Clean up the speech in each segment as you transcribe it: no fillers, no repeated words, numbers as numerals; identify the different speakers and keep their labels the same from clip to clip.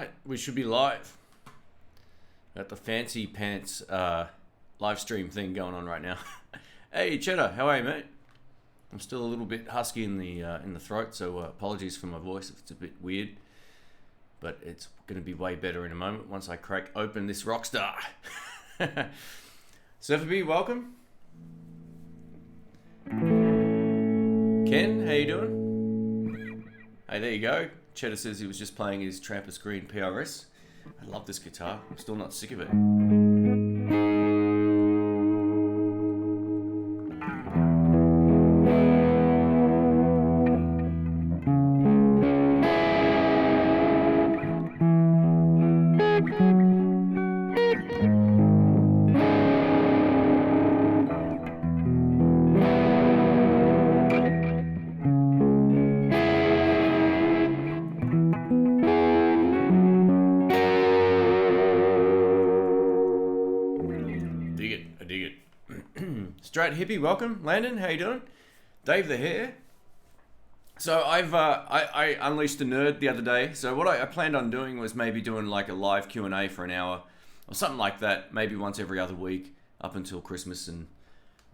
Speaker 1: Alright, we should be live. Got the fancy pants live stream thing going on right now. Hey Cheddar, how are you, mate? I'm still a little bit husky in the throat, so apologies for my voice if it's a bit weird. But it's going to be way better in a moment once I crack open this Rockstar. Surfer B, welcome. Ken, how you doing? Hey, there you go. Cheddar says he was just playing his Trampus Green PRS. I love this guitar. I'm still not sick of it. Straight hippie, welcome. Landon, how you doing? Dave the Hare. So I unleashed a nerd the other day. So what I planned on doing was maybe doing like a live Q&A for an hour or something like that, maybe once every other week up until Christmas. And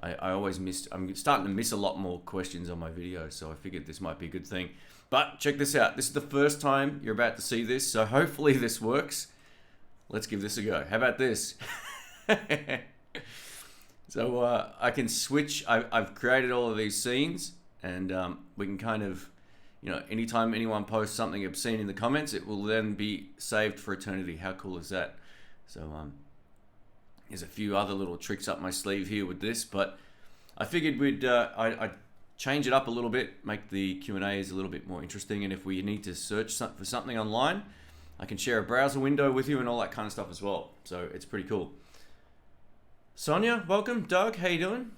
Speaker 1: I always I'm starting to miss a lot more questions on my videos, so I figured this might be a good thing. But check this out. This is the first time you're about to see this, so hopefully this works. Let's give this a go. How about this? So I can switch. I've created all of these scenes, and we can kind of, anytime anyone posts something obscene in the comments, it will then be saved for eternity. How cool is that? So there's a few other little tricks up my sleeve here with this, but I figured I'd change it up a little bit, make the Q&As a little bit more interesting, and if we need to search for something online, I can share a browser window with you and all that kind of stuff as well. So it's pretty cool. Sonia, welcome. Doug, how you doing?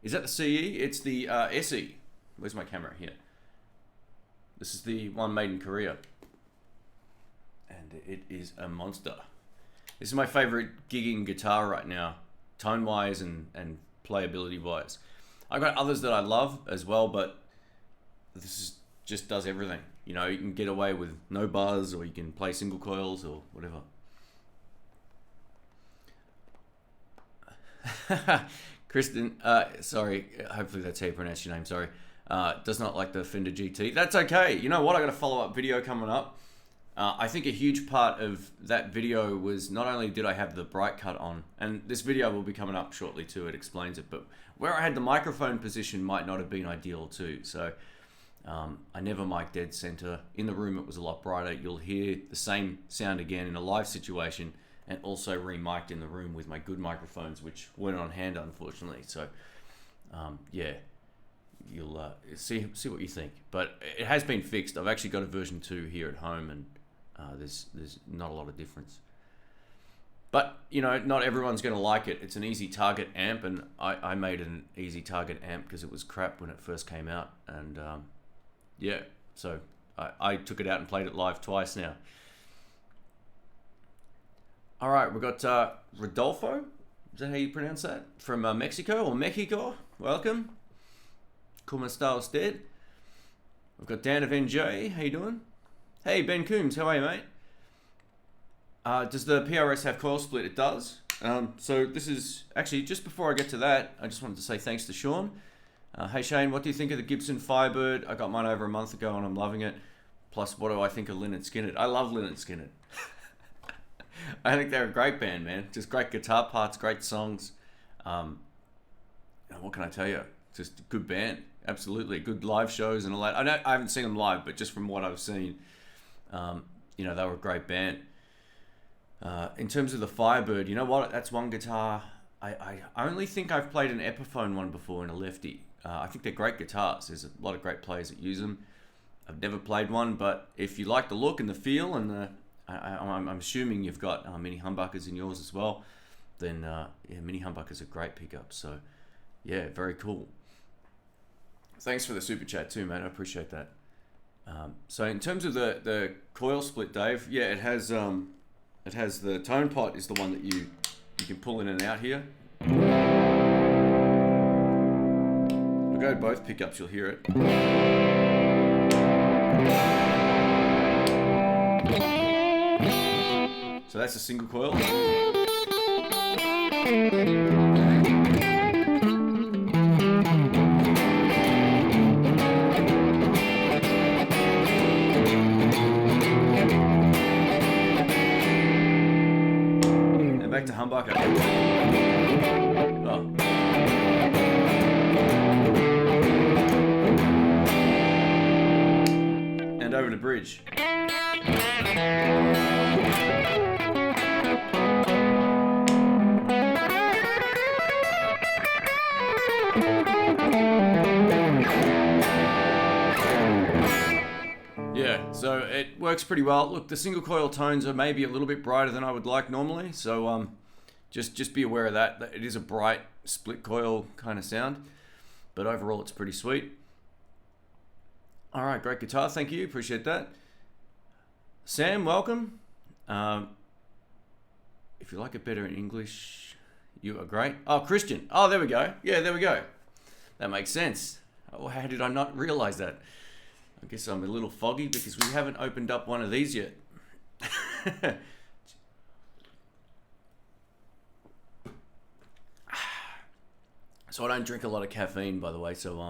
Speaker 1: Is that the CE? It's the SE. Where's my camera? Here. This is the one made in Korea. And it is a monster. This is my favorite gigging guitar right now, tone-wise and playability-wise. I've got others that I love as well, but just does everything. You can get away with no buzz, or you can play single coils or whatever. Kristen, sorry, hopefully that's how you pronounce your name, sorry, does not like the Fender GT. That's okay. You know what, I got a follow-up video coming up. I think a huge part of that video was not only did I have the bright cut on, and this video will be coming up shortly too, it explains it, but where I had the microphone position might not have been ideal too. So I never mic'd dead center. In the room it was a lot brighter. You'll hear the same sound again in a live situation, and also remiked in the room with my good microphones, which weren't on hand, unfortunately. So, yeah, you'll see what you think. But it has been fixed. I've actually got a version 2 here at home, and there's not a lot of difference. But, not everyone's going to like it. It's an easy target amp, and I made an easy target amp because it was crap when it first came out. And, yeah, so I took it out and played it live twice now. All right, we've got Rodolfo. Is that how you pronounce that? From Mexico or Mexico. Welcome. Como está usted? We've got Dan of NJ. How you doing? Hey, Ben Coombs. How are you, mate? Does the PRS have coil split? It does. So this is actually, just before I get to that, I just wanted to say thanks to Sean. Hey, Shane, what do you think of the Gibson Firebird? I got mine over a month ago and I'm loving it. Plus, what do I think of Lynyrd Skynyrd? I love Lynyrd Skynyrd. I think they're a great band, man. Just great guitar parts, great songs. What can I tell you? Just a good band. Absolutely. Good live shows and all that. I haven't seen them live, but just from what I've seen, they were a great band. In terms of the Firebird, you know what? That's one guitar. I only think I've played an Epiphone one before in a lefty. I think they're great guitars. There's a lot of great players that use them. I've never played one, but if you like the look and the feel and I'm assuming you've got mini humbuckers in yours as well, then yeah, mini humbuckers are great pickups. So yeah, very cool. Thanks for the super chat too, man. I appreciate that. So in terms of the coil split, Dave, yeah, it has the tone pot is the one that you can pull in and out here. I'll go both pickups, you'll hear it. So that's a single coil. And back to humbucker. Oh. And over to bridge. Yeah, so it works pretty well. Look, the single coil tones are maybe a little bit brighter than I would like normally, so just be aware of that. It is a bright split coil kind of sound, but overall it's pretty sweet. All right, great guitar, thank you, appreciate that. Sam, welcome. If you like it better in English, you are great. Oh, Christian. Oh, there we go. Yeah, there we go. That makes sense. Oh, how did I not realize that? I guess I'm a little foggy because we haven't opened up one of these yet. So I don't drink a lot of caffeine, by the way. So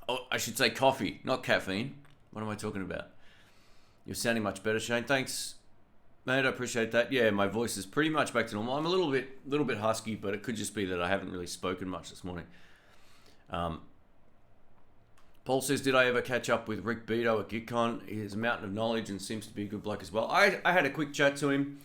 Speaker 1: oh, I should say coffee, not caffeine. What am I talking about? You're sounding much better, Shane. Thanks, mate. I appreciate that. Yeah, my voice is pretty much back to normal. I'm a little bit husky, but it could just be that I haven't really spoken much this morning. Paul says, did I ever catch up with Rick Beto at GigCon? He's a mountain of knowledge and seems to be a good bloke as well. I had a quick chat to him.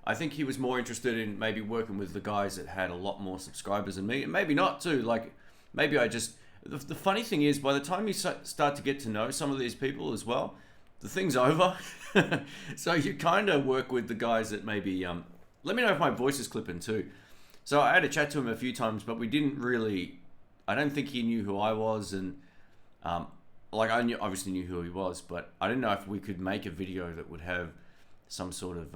Speaker 1: I think he was more interested in maybe working with the guys that had a lot more subscribers than me. And maybe not too. Like, maybe I just... The funny thing is, by the time you start to get to know some of these people as well, the thing's over. So you kind of work with the guys that maybe... let me know if my voice is clipping too. So I had a chat to him a few times, but we didn't really... I don't think he knew who I was, and... like I obviously knew who he was, but I didn't know if we could make a video that would have some sort of,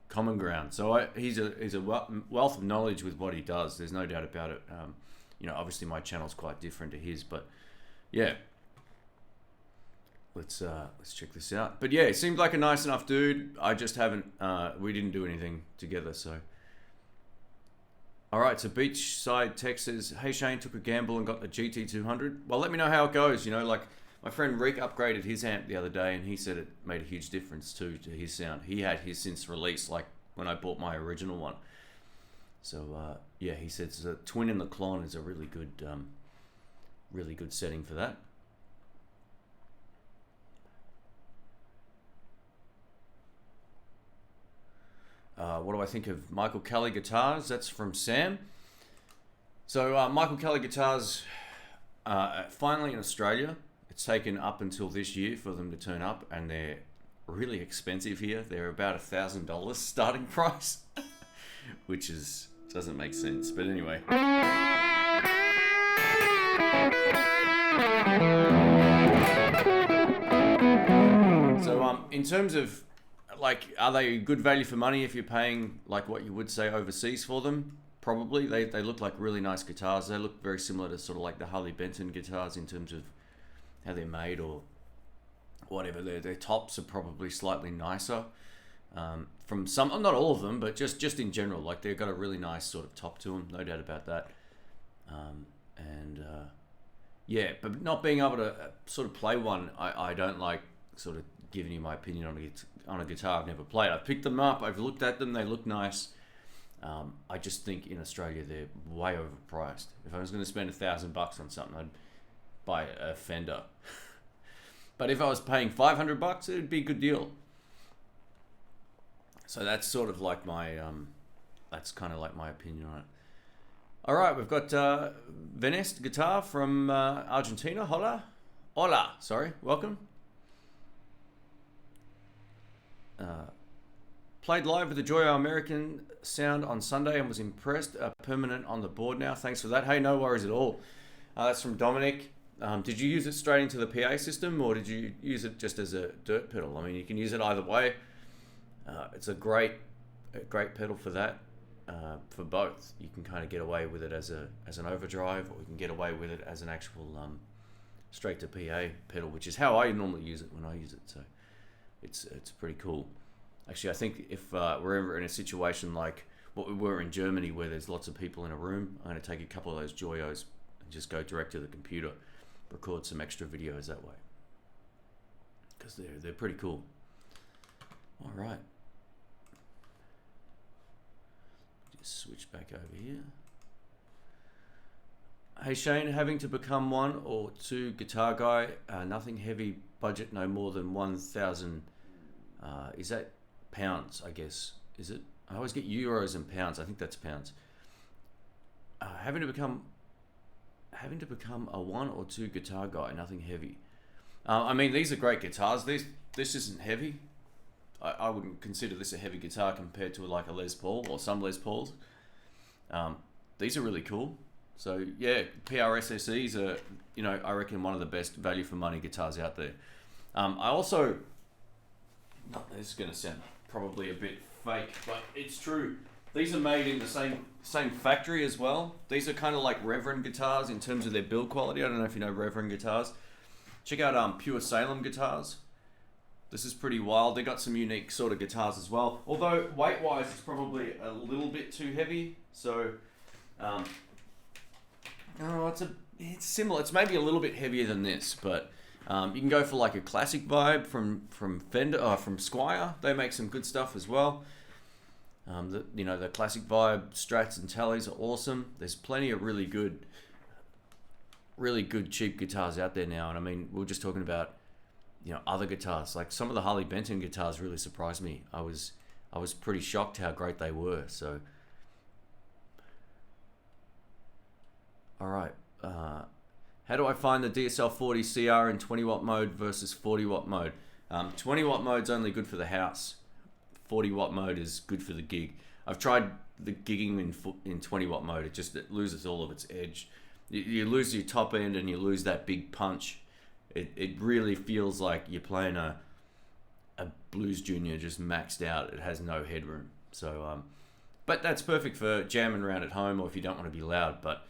Speaker 1: common ground. So he's a wealth of knowledge with what he does. There's no doubt about it. Obviously my channel's quite different to his, but yeah. Let's check this out. But yeah, it seemed like a nice enough dude. I just haven't. We didn't do anything together, so. All right, so Beachside Tech says, hey Shane, took a gamble and got the GT200. Well, let me know how it goes. Like my friend Rick upgraded his amp the other day and he said it made a huge difference too to his sound. He had his since released, like when I bought my original one. So yeah, he said the twin in the Klon is a really good setting for that. What do I think of Michael Kelly guitars? That's from Sam. So Michael Kelly guitars, finally in Australia. It's taken up until this year for them to turn up, and they're really expensive here. They're about $1,000 starting price, which doesn't make sense. But anyway. So in terms of like, are they good value for money if you're paying like what you would say overseas for them? Probably. They look like really nice guitars. They look very similar to sort of like the Harley Benton guitars in terms of how they're made or whatever. Their tops are probably slightly nicer. From some, not all of them, but just in general, like they've got a really nice sort of top to them, no doubt about that. Yeah, but not being able to sort of play one, I don't like sort of giving you my opinion on a guitar I've never played. I've picked them up, I've looked at them, they look nice. I just think in Australia they're way overpriced. If I was going to spend $1,000 on something, I'd buy a Fender. But if I was paying $500, it'd be a good deal. So that's sort of like my, that's kind of like my opinion on it. All right, we've got Venest guitar from Argentina. Hola, sorry, welcome. Played live with the Joyo American sound on Sunday and was impressed. Permanent on the board now. Thanks for that. Hey, no worries at all. That's from Dominic. Did you use it straight into the PA system or did you use it just as a dirt pedal? I mean, you can use it either way. It's a great pedal for that. For both, you can kind of get away with it as an overdrive, or you can get away with it as an actual straight to PA pedal, which is how I normally use it when I use it. So it's pretty cool. Actually, I think if we're ever in a situation like what we were in Germany, where there's lots of people in a room, I'm going to take a couple of those Joyos and just go direct to the computer, record some extra videos that way, because they're pretty cool. All right, just switch back over here. Hey Shane, having to become 1 or 2 guitar guy, nothing heavy, budget no more than 1,000. Is that pounds? I guess, is it? I always get euros and pounds. I think that's pounds. Having to become a 1 or 2 guitar guy, nothing heavy. I mean, these are great guitars. This isn't heavy. I wouldn't consider this a heavy guitar compared to like a Les Paul or some Les Pauls. These are really cool. So yeah, PRSSEs are, you know, I reckon one of the best value for money guitars out there. I also, this is going to sound probably a bit fake, but it's true. These are made in the same factory as well. These are kind of like Reverend guitars in terms of their build quality. I don't know if you know Reverend guitars. Check out Pure Salem guitars. This is pretty wild. They got some unique sort of guitars as well. Although weight-wise, it's probably a little bit too heavy. So, it's similar. It's maybe a little bit heavier than this, but you can go for like a classic vibe from Fender, from Squier. They make some good stuff as well. The classic vibe Strats and Tallys are awesome. There's plenty of really good cheap guitars out there now. And I mean, we were just talking about, you know, other guitars. Like some of the Harley Benton guitars really surprised me. I was pretty shocked how great they were. So, all right. How do I find the DSL-40 CR in 20 watt mode versus 40 watt mode? 20 watt mode's only good for the house. 40 watt mode is good for the gig. I've tried the gigging in 20 watt mode. It loses all of its edge. You lose your top end and you lose that big punch. It really feels like you're playing a Blues Junior just maxed out. It has no headroom. So, but that's perfect for jamming around at home or if you don't want to be loud. But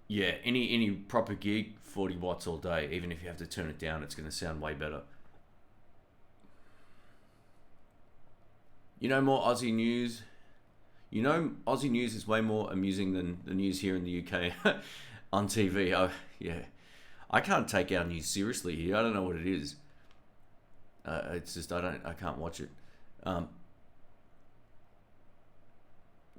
Speaker 1: yeah, any proper gig, 40 watts all day. Even if you have to turn it down, it's going to sound way better. You know more Aussie news. You know Aussie news is way more amusing than the news here in the UK on TV. Oh, yeah. I can't take our news seriously here. I don't know what it is. It's just I can't watch it.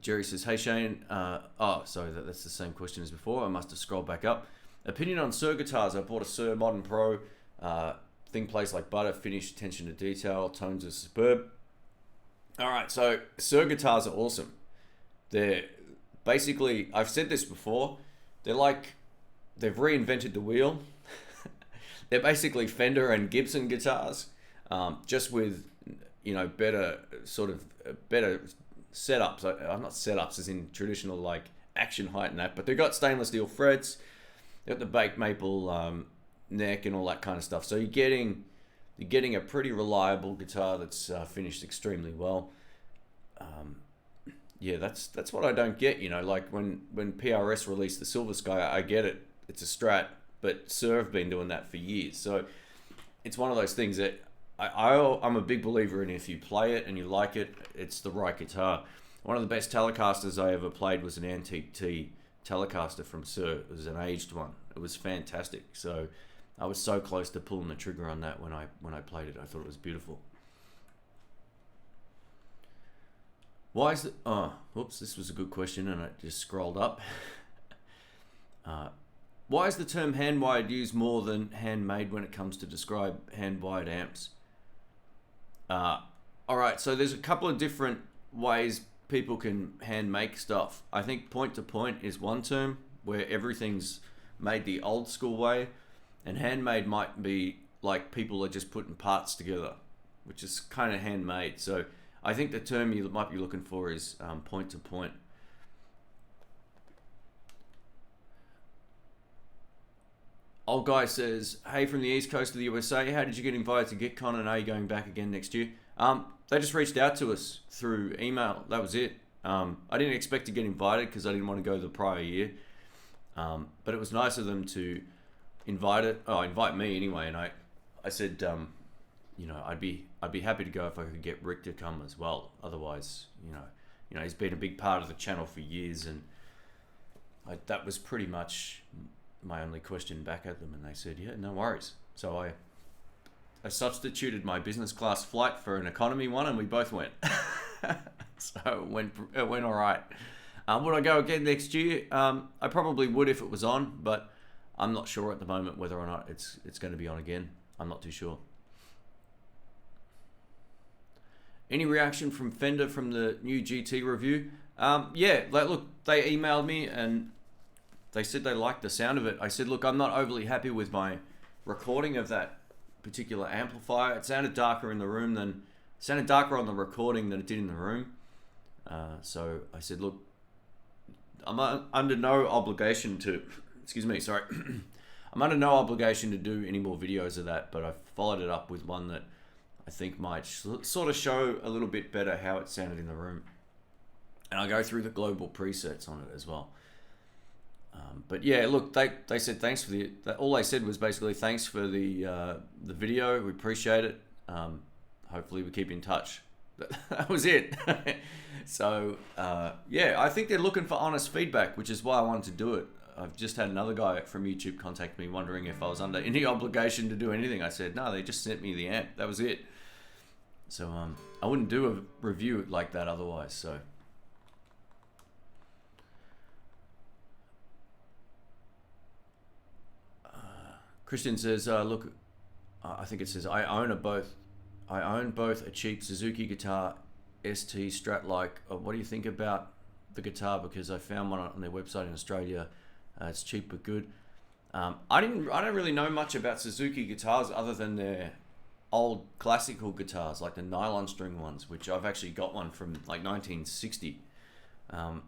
Speaker 1: Jerry says, "Hey Shane." Sorry, that's the same question as before. I must have scrolled back up. Opinion on Sir guitars. I bought a Sir Modern Pro. Thing plays like butter. Finish, attention to detail. Tones are superb. All right, so Sir guitars are awesome. They're basically, I've said this before, they've reinvented the wheel. They're basically Fender and Gibson guitars, just with, better setups. Not setups as in traditional like action height and that, but they've got stainless steel frets, they've got the baked maple neck and all that kind of stuff. So you're getting a pretty reliable guitar that's finished extremely well. That's what I don't get. Like when PRS released the Silver Sky, I get it. It's a Strat, but Sir have been doing that for years. So it's one of those things that I'm a big believer in. If you play it and you like it, it's the right guitar. One of the best Telecasters I ever played was an Antique T Telecaster from Sir. It was an aged one. It was fantastic. So I was so close to pulling the trigger on that when I played it. I thought it was beautiful. Why is it? Whoops, this was a good question and I just scrolled up. Why is the term hand-wired used more than handmade when it comes to describe hand-wired amps? Alright, so there's a couple of different ways people can hand-make stuff. I think point-to-point is one term where everything's made the old school way. And handmade might be like people are just putting parts together, which is kind of handmade. So I think the term you might be looking for is point to point. Old guy says, "Hey, from the east coast of the USA, how did you get invited to GitCon and are you going back again next year?" They just reached out to us through email. That was it. I didn't expect to get invited because I didn't want to go the prior year. But it was nice of them to invite me anyway, and I said, I'd be happy to go if I could get Rick to come as well. Otherwise, he's been a big part of the channel for years, and that was pretty much my only question back at them, and they said, yeah, no worries. So I substituted my business class flight for an economy one, and we both went. So it went all right. Would I go again next year? I probably would if it was on, but I'm not sure at the moment whether or not it's going to be on again. I'm not too sure. Any reaction from Fender from the new GT review? Yeah, look, they emailed me and they said they liked the sound of it. I said, look, I'm not overly happy with my recording of that particular amplifier. It sounded darker on the recording than it did in the room. So I said, look, I'm under no obligation to, I'm under no obligation to do any more videos of that, but I followed it up with one that I think might sort of show a little bit better how it sounded in the room. And I'll go through the global presets on it as well. But yeah, look, they said thanks for all they said was basically thanks for the video. We appreciate it. Hopefully we keep in touch. That was it. So yeah, I think they're looking for honest feedback, which is why I wanted to do it. I've just had another guy from YouTube contact me wondering if I was under any obligation to do anything. I said, no, they just sent me the amp. That was it. So I wouldn't do a review like that otherwise. So Christian says, look, I think it says, I own both a cheap Suzuki guitar ST Strat-like. What do you think about the guitar? Because I found one on their website in Australia. It's cheap but good. I don't really know much about Suzuki guitars other than their old classical guitars, like the nylon string ones, which I've actually got one from like 1960. I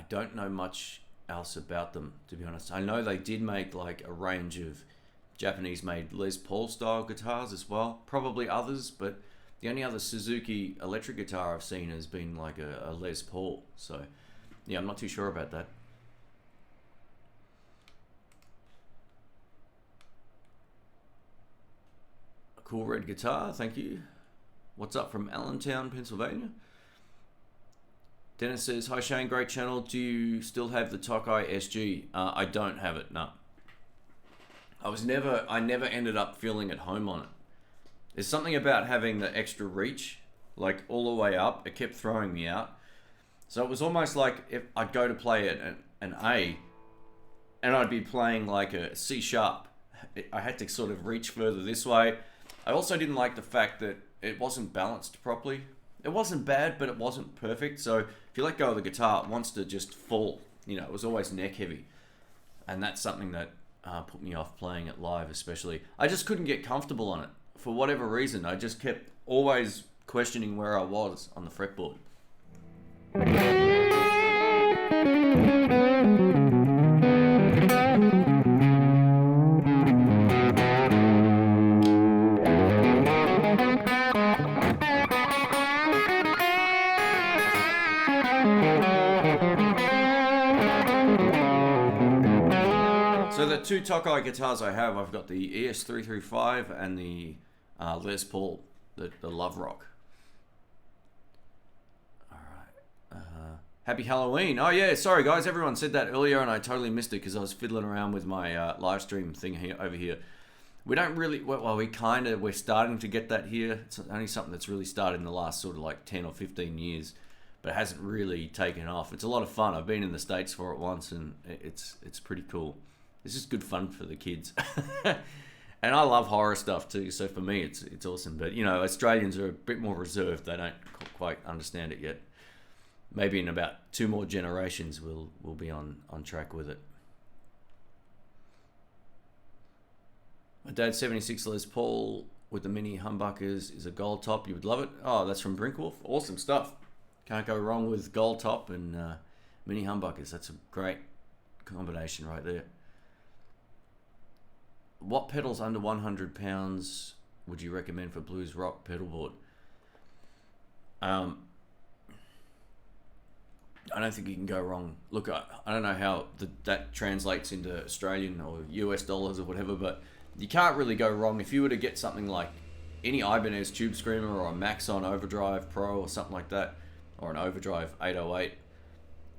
Speaker 1: don't know much else about them, to be honest. I know they did make like a range of Japanese made Les Paul style guitars as well, probably others, but the only other Suzuki electric guitar I've seen has been like a Les Paul. So yeah, I'm not too sure about that. A cool red guitar, thank you. What's up from Allentown, Pennsylvania? Dennis says, hi Shane, great channel. Do you still have the Tokai SG? I don't have it, no. I never ended up feeling at home on it. There's something about having the extra reach, like all the way up, it kept throwing me out. So it was almost like if I'd go to play an A, and I'd be playing like a C sharp. I had to sort of reach further this way. I also didn't like the fact that it wasn't balanced properly. It wasn't bad, but it wasn't perfect. So if you let go of the guitar, it wants to just fall. It was always neck heavy. And that's something that put me off playing it live, especially. I just couldn't get comfortable on it. For whatever reason, I just kept always questioning where I was on the fretboard. So the two Tokai guitars I have, I've got the ES335 and the Les Paul, the Love Rock. Alright. Happy Halloween. Oh yeah, sorry guys, everyone said that earlier and I totally missed it because I was fiddling around with my live stream thing here, over here. We don't really, well, we're starting to get that here. It's only something that's really started in the last sort of like 10 or 15 years, but it hasn't really taken off. It's a lot of fun. I've been in the States for it once and it's pretty cool. It's just good fun for the kids. And I love horror stuff too, so for me it's awesome. But Australians are a bit more reserved. They don't quite understand it yet. Maybe in about 2 more generations we'll be on track with it. My dad's 76 Les Paul with the mini humbuckers is a gold top. You would love it. Oh, that's from Brinkwolf. Awesome stuff. Can't go wrong with gold top and mini humbuckers. That's a great combination right there. What pedals under 100 pounds would you recommend for blues rock pedalboard? I don't think you can go wrong. Look, I don't know how that translates into Australian or US dollars or whatever, but you can't really go wrong. If you were to get something like any Ibanez Tube Screamer or a Maxon Overdrive Pro or something like that, or an Overdrive 808,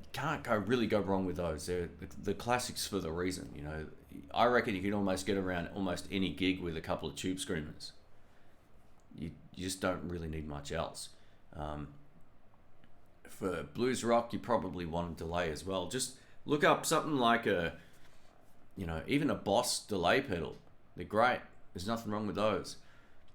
Speaker 1: you can't really go wrong with those. They're the classics for the reason. You know, I reckon you can almost get around almost any gig with a couple of Tube Screamers. You just don't really need much else. For blues rock, you probably want a delay as well. Just look up something like even a Boss delay pedal. They're great. There's nothing wrong with those.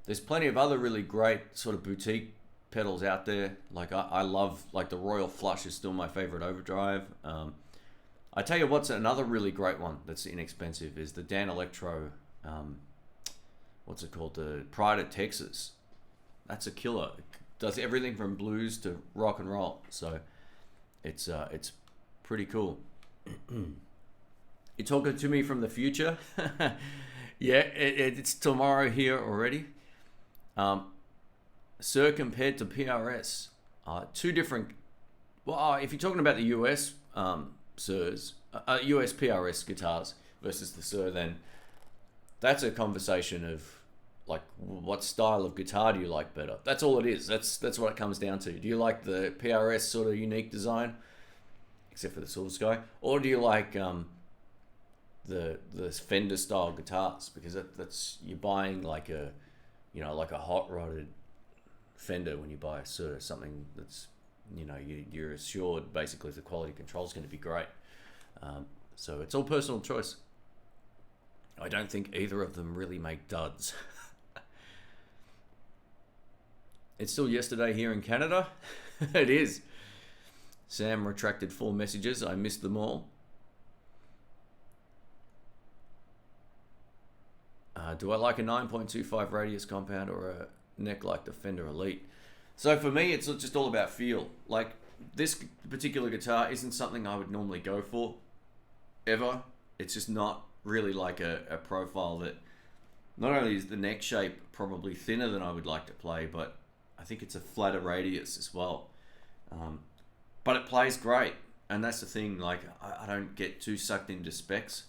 Speaker 1: There's plenty of other really great sort of boutique pedals out there. Like I love, like the Royal Flush is still my favorite overdrive. I tell you what's another really great one that's inexpensive is the Dan Electro, what's it called? The Pride of Texas. That's a killer. It does everything from blues to rock and roll. So it's pretty cool. You're talking to me from the future? Yeah, it's tomorrow here already. Sir, compared to PRS, two different. Well, if you're talking about the US Sirs, US PRS guitars versus the Sir, then that's a conversation of like what style of guitar do you like better? That's all it is. That's what it comes down to. Do you like the PRS sort of unique design, except for the Silver Sky, or do you like the Fender style guitars? Because that's you're buying like a hot rodded Fender when you buy a Sir, something that's you're assured basically the quality control is going to be great. So it's all personal choice. I don't think either of them really make duds. It's still yesterday here in Canada. It is. Sam retracted 4 messages. I missed them all. Do I like a 9.25 radius compound or a neck like the Fender Elite? So for me, it's just all about feel. Like this particular guitar isn't something I would normally go for, ever. It's just not really like a profile that, not only is the neck shape probably thinner than I would like to play, but I think it's a flatter radius as well. But it plays great, and that's the thing. Like I don't get too sucked into specs.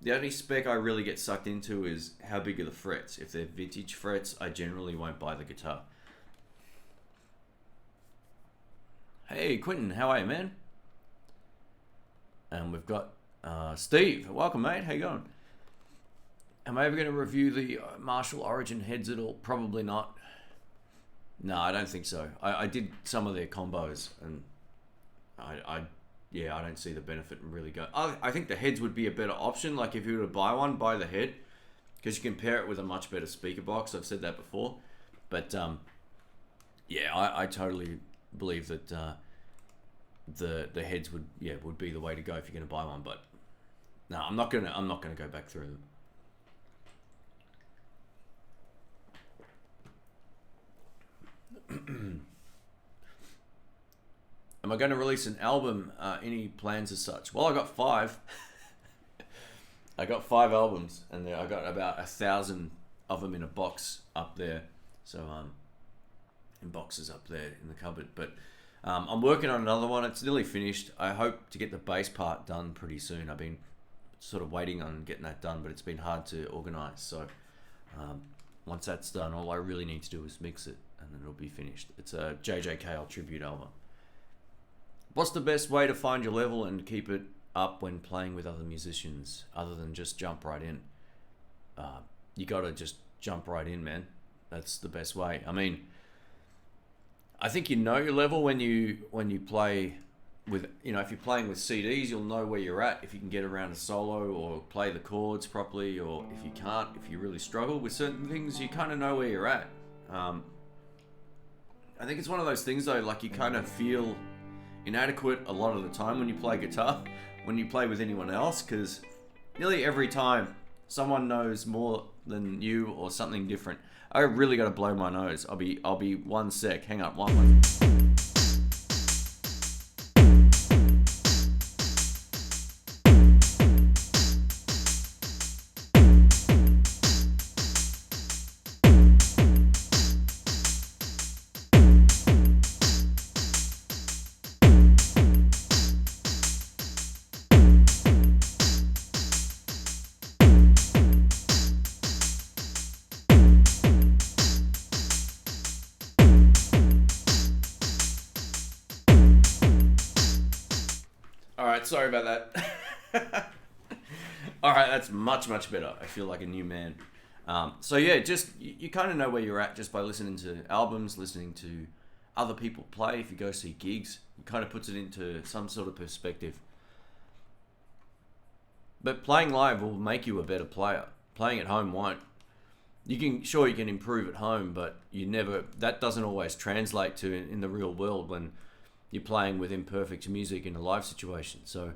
Speaker 1: The only spec I really get sucked into is how big are the frets. If they're vintage frets, I generally won't buy the guitar. Hey, Quentin, how are you, man? And we've got Steve. Welcome, mate. How you going? Am I ever going to review the Marshall Origin heads at all? Probably not. No, I don't think so. I did some of their combos, and I don't see the benefit in really going. I think the heads would be a better option. Like if you were to buy one, buy the head, because you can pair it with a much better speaker box. I've said that before, but I totally believe that the heads would be the way to go if you're going to buy one. But no, I'm not gonna go back through them. Am I going to release an album? Any plans as such? Well, I got 5. I got 5 albums, and I got about 1,000 of them in a box up there. So, in boxes up there in the cupboard. But I'm working on another one. It's nearly finished. I hope to get the bass part done pretty soon. I've been sort of waiting on getting that done, but it's been hard to organize. So, once that's done, all I really need to do is mix it, and then it'll be finished. It's a JJKL tribute album. What's the best way to find your level and keep it up when playing with other musicians, other than just jump right in? You gotta just jump right in, man. That's the best way. I mean, I think you know your level when you play with, if you're playing with CDs, you'll know where you're at. If you can get around a solo or play the chords properly, or if you can't, if you really struggle with certain things, you kind of know where you're at. I think it's one of those things though, like you kind of feel inadequate a lot of the time when you play guitar, when you play with anyone else, because nearly every time someone knows more than you or something different. I really got to blow my nose. I'll be 1 sec. Hang up. One. All right, sorry about that. All right, that's much better. I feel like a new man. So yeah, just you kind of know where you're at just by listening to albums, listening to other people play. If you go see gigs, it kind of puts it into some sort of perspective. But playing live will make you a better player. Playing at home won't. You can improve at home, but that doesn't always translate to in the real world when you're playing with imperfect music in a live situation. So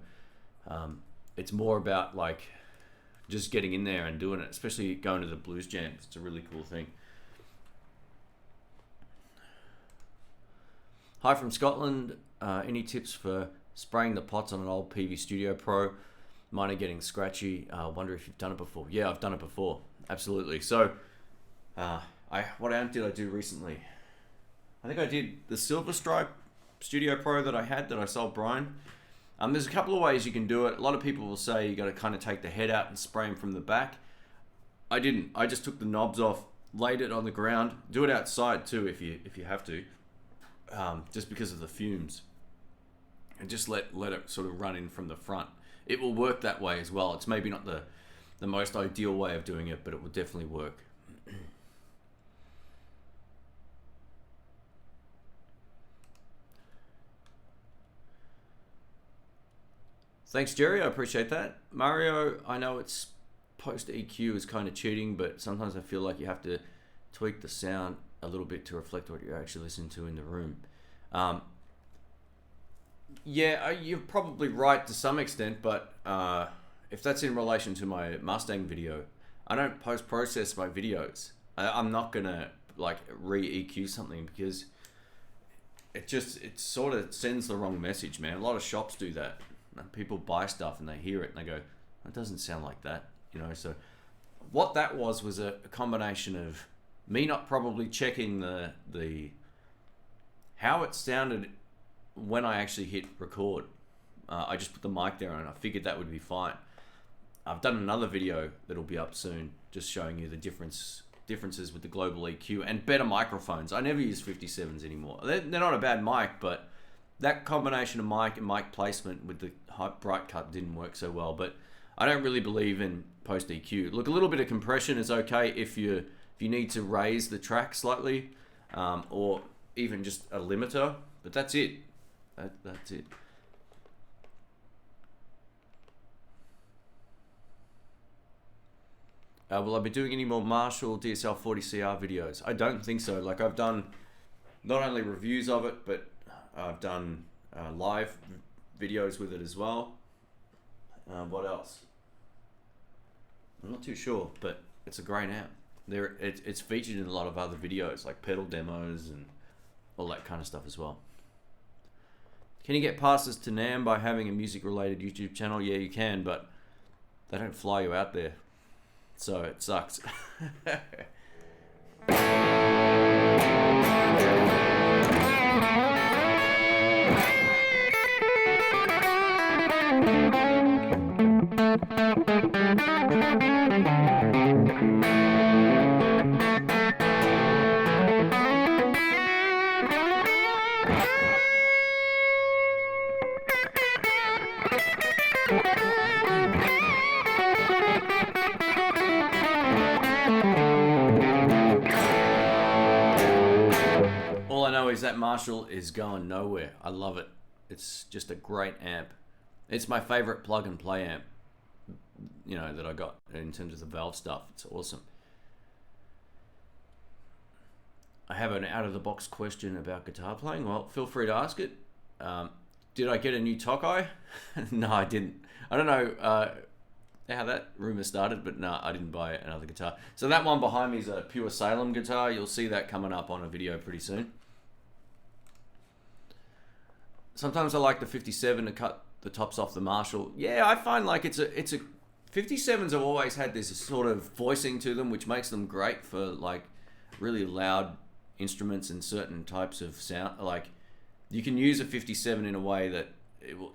Speaker 1: it's more about like just getting in there and doing it, especially going to the blues jams. It's a really cool thing. Hi from Scotland. Any tips for spraying the pots on an old PV Studio Pro? Mine are getting scratchy. Wonder if you've done it before. Yeah, I've done it before. Absolutely. So, what amp did I do recently? I think I did the Silver Stripe Studio Pro that I sold Brian. There's a couple of ways you can do it. A lot of people will say you got to kind of take the head out and spray them from the back. I didn't. I just took the knobs off, laid it on the ground. Do it outside too if you have to, just because of the fumes, and just let it sort of run in from the front. It will work that way as well. It's maybe not the most ideal way of doing it, but it will definitely work. Thanks, Jerry. I appreciate that. Mario, I know it's post EQ is kind of cheating, but sometimes I feel like you have to tweak the sound a little bit to reflect what you're actually listening to in the room. Yeah, you're probably right to some extent, but if that's in relation to my Mustang video, I don't post-process my videos. I'm not gonna like re-EQ something because it sort of sends the wrong message, man. A lot of shops do that. People buy stuff and they hear it and they go, "It doesn't sound like that," you know. So what that was a combination of me not probably checking the how it sounded when I actually hit record. I just put the mic there and I figured that would be fine. I've done another video that'll be up soon, just showing you the differences with the global EQ and better microphones. I never use 57s anymore. They're not a bad mic, but that combination of mic and mic placement with the bright cut didn't work so well. But I don't really believe in post EQ. Look, a little bit of compression is okay if you need to raise the track slightly, or even just a limiter. But that's it. That's it. Will I be doing any more Marshall DSL 40CR videos? I don't think so. Like, I've done not only reviews of it, but I've done live videos with it as well. What else? I'm not too sure, but it's a great amp. It's featured in a lot of other videos, like pedal demos and all that kind of stuff as well. Can you get passes to NAMM by having a music-related YouTube channel? Yeah, you can, but they don't fly you out there, so it sucks. All I know is that Marshall is going nowhere. I love it. It's just a great amp. It's my favorite plug and play amp, you know, that I got in terms of the valve stuff. It's awesome. I have an out-of-the-box question about guitar playing. Well, feel free to ask it. Did I get a new Tokai? No, I didn't. I don't know how that rumor started, but no, I didn't buy another guitar. So that one behind me is a pure Salem guitar. You'll see that coming up on a video pretty soon. Sometimes I like the 57 to cut the tops off the Marshall. Yeah, I find like it's a 57s have always had this sort of voicing to them, which makes them great for like really loud instruments and certain types of sound. Like you can use a 57 in a way that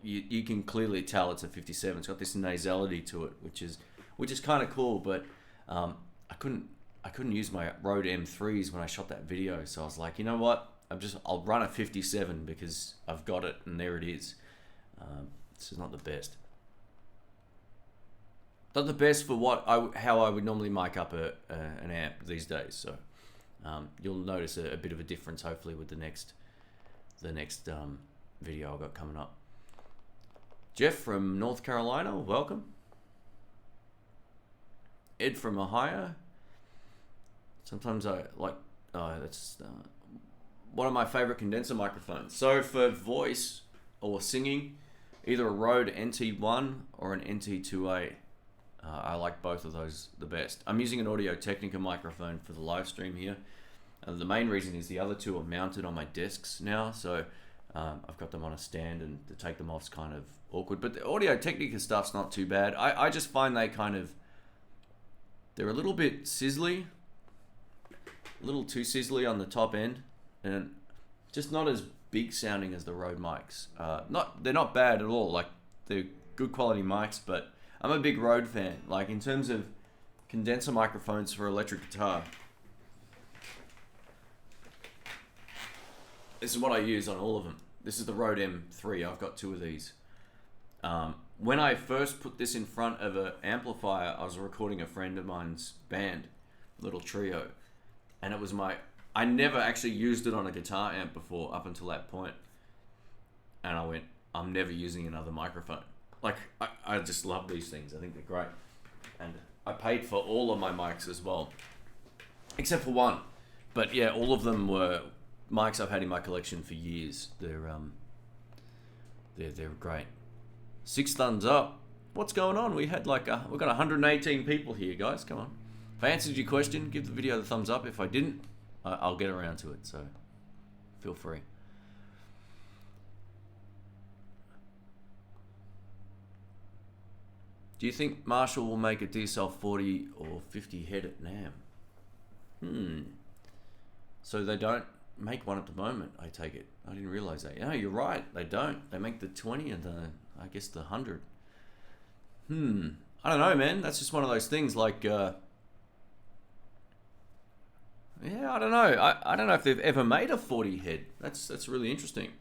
Speaker 1: you can clearly tell it's a 57. It's got this nasality to it, which is kind of cool. But I couldn't use my Rode M3s when I shot that video, so I was like, you know what? I'll run a 57 because I've got it and there it is. This is not the best. Not the best for how I would normally mic up an amp these days. So you'll notice a bit of a difference hopefully with the next video I've got coming up. Jeff from North Carolina, welcome. Ed from Ohio. Sometimes I like, that's one of my favorite condenser microphones. So for voice or singing, either a Rode NT1 or an NT2A. I like both of those the best. I'm using an Audio-Technica microphone for the live stream here. The main reason is the other two are mounted on my desks now, so I've got them on a stand, and to take them off is kind of awkward. But the Audio-Technica stuff's not too bad. I just find they're a little bit sizzly, a little too sizzly on the top end, and just not as big sounding as the Rode mics. They're not bad at all. Like, they're good quality mics, but I'm a big Rode fan. Like, in terms of condenser microphones for electric guitar, this is what I use on all of them. This is the Rode M3. I've got two of these. When I first put this in front of an amplifier, I was recording a friend of mine's band, little trio, and it was I never actually used it on a guitar amp before up until that point, and I went, I'm never using another microphone. Like, I just love these things. I think they're great, and I paid for all of my mics as well, except for one. But yeah, all of them were mics I've had in my collection for years. They're great. 6 thumbs up. What's going on? We had we've got 118 people here, guys. Come on. If I answered your question, give the video the thumbs up. If I didn't, I'll get around to it. So feel free. Do you think Marshall will make a DSL 40 or 50 head at NAMM? So they don't make one at the moment, I take it. I didn't realize that. Yeah, you're right. They don't. They make the 20 and I guess the 100. I don't know, man. That's just one of those things. Like, yeah, I don't know. I don't know if they've ever made a 40 head. That's really interesting.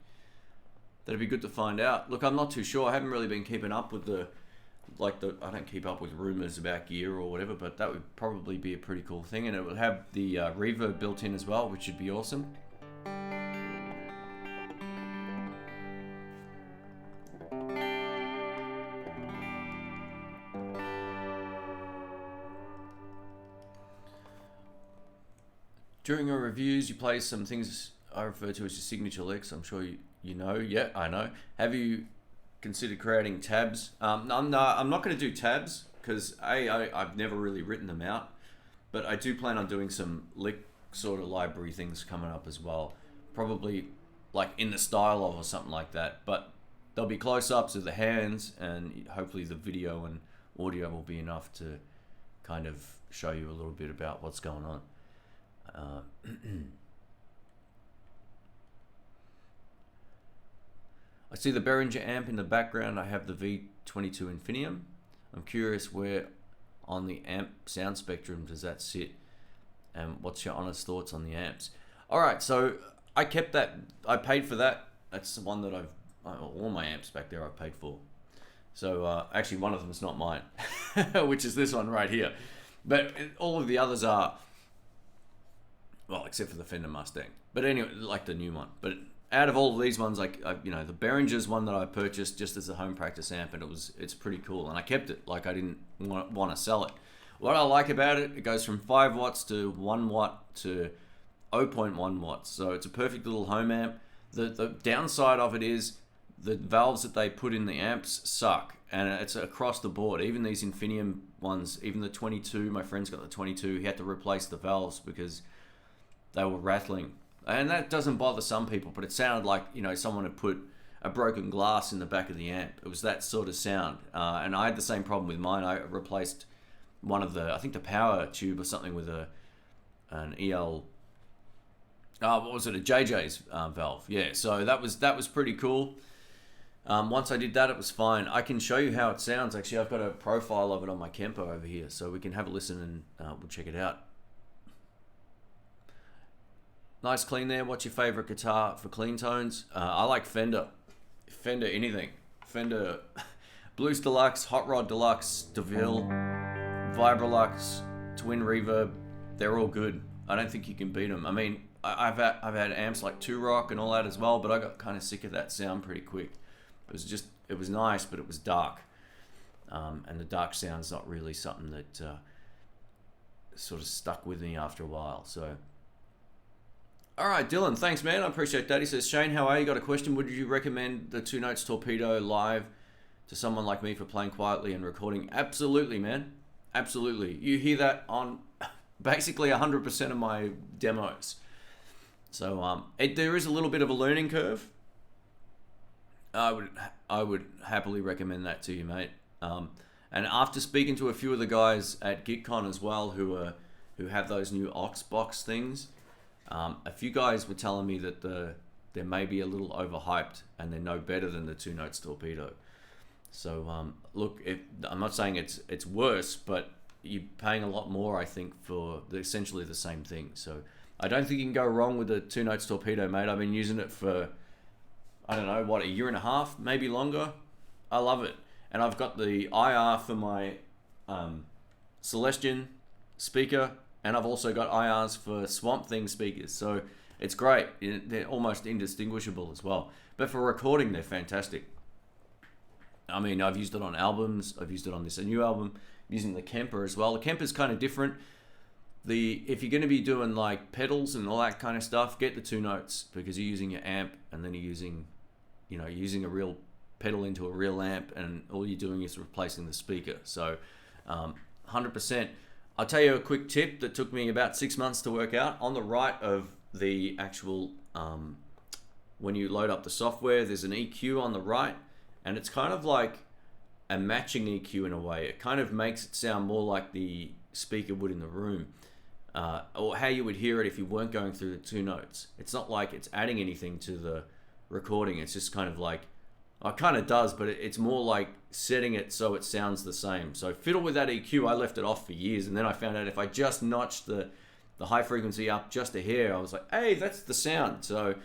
Speaker 1: That'd be good to find out. Look, I'm not too sure. I haven't really been keeping up with I don't keep up with rumors about gear or whatever, but that would probably be a pretty cool thing, and it would have the reverb built in as well, which would be awesome. During your reviews, you play some things I refer to as your signature licks. I'm sure you know. Yeah, I know. Have you considered creating tabs? I'm not going to do tabs because I've never really written them out, but I do plan on doing some lick sort of library things coming up as well. Probably like in the style of or something like that. But there'll be close-ups of the hands, and hopefully the video and audio will be enough to kind of show you a little bit about what's going on. I see the Behringer amp in the background. I have the V22 Infinium. I'm curious where on the amp sound spectrum does that sit, and what's your honest thoughts on the amps? All right, so I kept that. I paid for that. That's the one that all my amps back there I paid for. So actually one of them is not mine, which is this one right here. But all of the others are, well, except for the Fender Mustang. But anyway, like the new one. But out of all of these ones, like the Behringer's one that I purchased just as a home practice amp, and it's pretty cool, and I kept it. Like, I didn't want to sell it. What I like about it, it goes from 5 watts to 1 watt to 0.1 watts. So it's a perfect little home amp. The downside of it is the valves that they put in the amps suck, and it's across the board. Even these Infinium ones, even the 22, my friend's got the 22, he had to replace the valves because they were rattling. And that doesn't bother some people, but it sounded like, someone had put a broken glass in the back of the amp. It was that sort of sound. And I had the same problem with mine. I replaced one of I think the power tube or something with an EL, what was it, a JJ's valve. Yeah, so that was pretty cool. Once I did that, it was fine. I can show you how it sounds. Actually, I've got a profile of it on my Kempo over here, so we can have a listen and we'll check it out. Nice clean there. What's your favorite guitar for clean tones? I like Fender. Fender anything. Fender Blues Deluxe, Hot Rod Deluxe, DeVille, Vibrolux, Twin Reverb, they're all good. I don't think you can beat them. I mean, I've had amps like 2Rock and all that as well, but I got kind of sick of that sound pretty quick. It was nice, but it was dark. And the dark sound's not really something that sort of stuck with me after a while. So, all right, Dylan, thanks, man. I appreciate that. He says, Shane, how are you? Got a question. Would you recommend the 2 Notes Torpedo live to someone like me for playing quietly and recording? Absolutely, man. Absolutely. You hear that on basically 100% of my demos. So there is a little bit of a learning curve. I would happily recommend that to you, mate. And after speaking to a few of the guys at GitCon as well, who have those new aux box things, a few guys were telling me that they may be a little overhyped and they're no better than the 2 Notes Torpedo. So look, I'm not saying it's worse, but you're paying a lot more, I think, for essentially the same thing. So I don't think you can go wrong with the 2 Notes Torpedo, mate. I've been using it for, I don't know, a year and a half, maybe longer. I love it. And I've got the IR for my Celestion speaker, and I've also got IRs for Swamp Thing speakers. So it's great. They're almost indistinguishable as well. But for recording, they're fantastic. I mean, I've used it on albums. I've used it on this new album. I'm using the Kemper as well. The Kemper's kind of different. If you're going to be doing like pedals and all that kind of stuff, get the 2 Notes, because you're using your amp and then you're using a real pedal into a real amp, and all you're doing is replacing the speaker. So 100%. I'll tell you a quick tip that took me about 6 months to work out. On the right of the actual, when you load up the software, there's an EQ on the right, and it's kind of like a matching EQ in a way. It kind of makes it sound more like the speaker would in the room, or how you would hear it if you weren't going through the 2 Notes. It's not like it's adding anything to the recording. It's just kind of like, it kind of does, but it's more like setting it so it sounds the same. So fiddle with that EQ. I left it off for years, and then I found out if I just notched the high frequency up just a hair, I was like, hey, that's the sound. So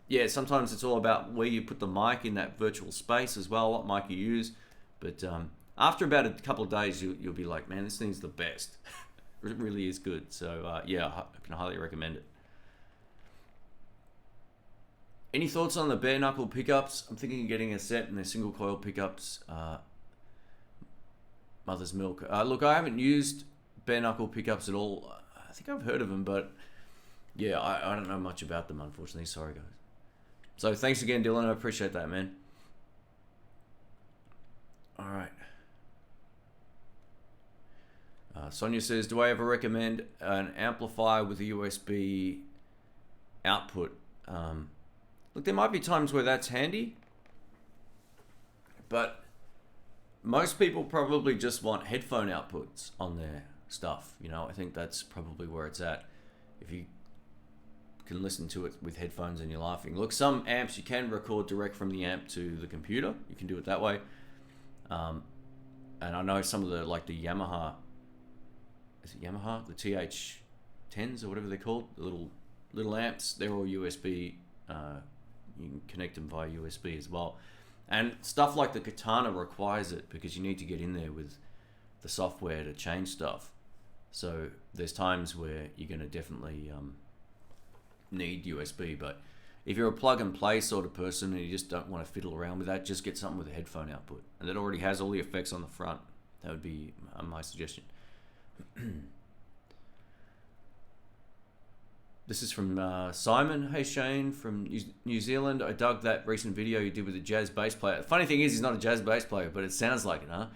Speaker 1: yeah, sometimes it's all about where you put the mic in that virtual space as well, what mic you use. But after about a couple of days, you'll be like, man, this thing's the best. It really is good. So yeah, I can highly recommend it. Any thoughts on the bare knuckle pickups? I'm thinking of getting a set and they're single coil pickups. Mother's Milk. Look, I haven't used bare knuckle pickups at all. I think I've heard of them, but yeah, I don't know much about them, unfortunately. Sorry, guys. So thanks again, Dylan. I appreciate that, man. All right. Sonia says, do I ever recommend an amplifier with a USB output? Look, there might be times where that's handy, but most people probably just want headphone outputs on their stuff. I think that's probably where it's at. If you can listen to it with headphones and you're laughing. Look, some amps you can record direct from the amp to the computer. You can do it that way. And I know some of the Yamaha, is it Yamaha? The TH10s or whatever they're called, the little amps, they're all USB. You can connect them via USB as well. And stuff like the Katana requires it, because you need to get in there with the software to change stuff. So there's times where you're going to definitely need USB. But if you're a plug and play sort of person and you just don't want to fiddle around with that, just get something with a headphone output. And that already has all the effects on the front. That would be my suggestion. This is from Simon. Hey Shane, from New Zealand. I dug that recent video you did with the jazz bass player. The funny thing is, he's not a jazz bass player, but it sounds like it, huh?